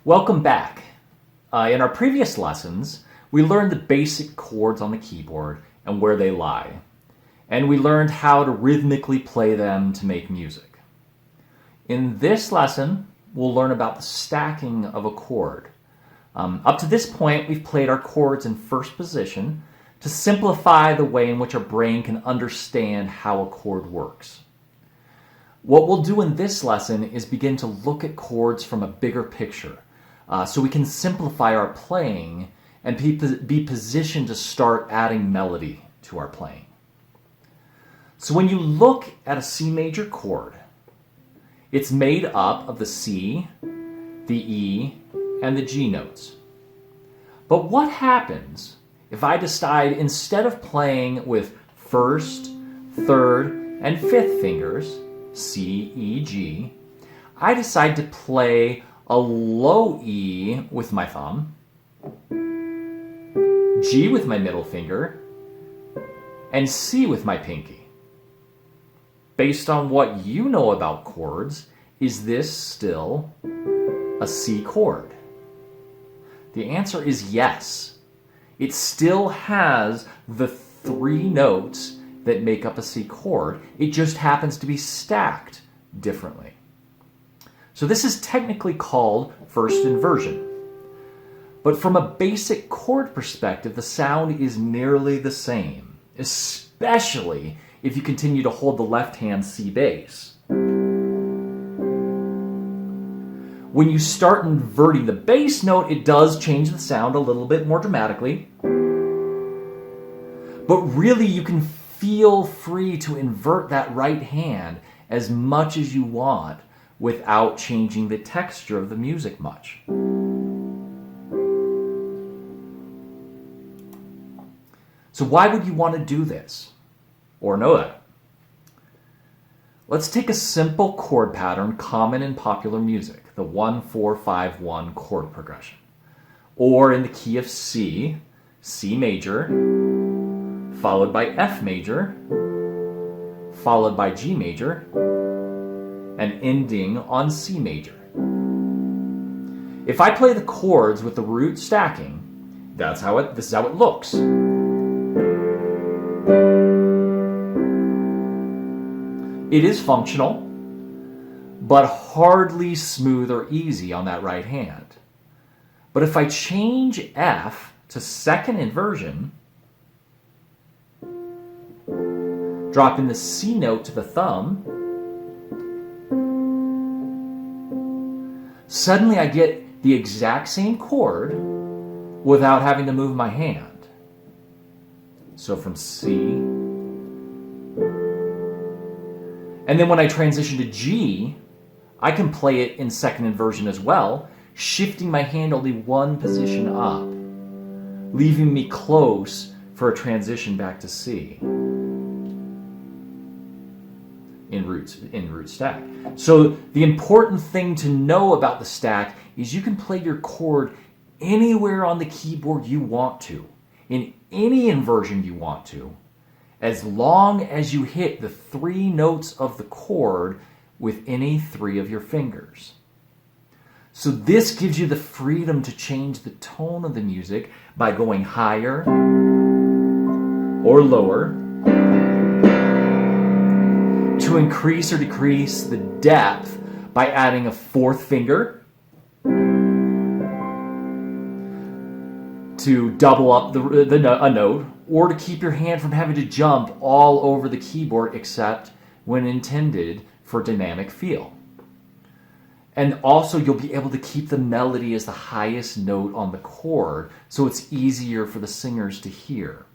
Welcome back. In our previous lessons, we learned the basic chords on the keyboard and where they lie. And we learned how to rhythmically play them to make music. In this lesson, we'll learn about the stacking of a chord. Up to this point, we've played our chords in first position to simplify the way in which our brain can understand how a chord works. What we'll do in this lesson is begin to look at chords from a bigger picture, so we can simplify our playing and be positioned to start adding melody to our playing. So when you look at a C major chord, it's made up of the C, the E, and the G notes. But what happens if I decide, instead of playing with first, third, and fifth fingers, C, E, G, I decide to play a low E with my thumb, G with my middle finger, and C with my pinky? Based on what you know about chords, is this still a C chord? The answer is yes. It still has the three notes that make up a C chord. It just happens to be stacked differently. So this is technically called first inversion. But from a basic chord perspective, the sound is nearly the same, especially if you continue to hold the left hand C bass. When you start inverting the bass note, it does change the sound a little bit more dramatically. But really, you can feel free to invert that right hand as much as you want without changing the texture of the music much. So why would you want to do this or know that? Let's take a simple chord pattern common in popular music, the 1-4-5-1 chord progression. Or in the key of C, C major, followed by F major, followed by G major, and ending on C major. If I play the chords with the root stacking, this is how it looks. It is functional, but hardly smooth or easy on that right hand. But if I change F to second inversion, dropping the C note to the thumb, suddenly I get the exact same chord without having to move my hand. So from C, and then when I transition to G, I can play it in second inversion as well, shifting my hand only one position up, leaving me close for a transition back to C in root stack. So the important thing to know about the stack is you can play your chord anywhere on the keyboard you want to, in any inversion you want to, as long as you hit the three notes of the chord with any three of your fingers. So this gives you the freedom to change the tone of the music by going higher or lower, to increase or decrease the depth by adding a fourth finger, to double up a note, or to keep your hand from having to jump all over the keyboard except when intended for dynamic feel. And also you'll be able to keep the melody as the highest note on the chord, so it's easier for the singers to hear.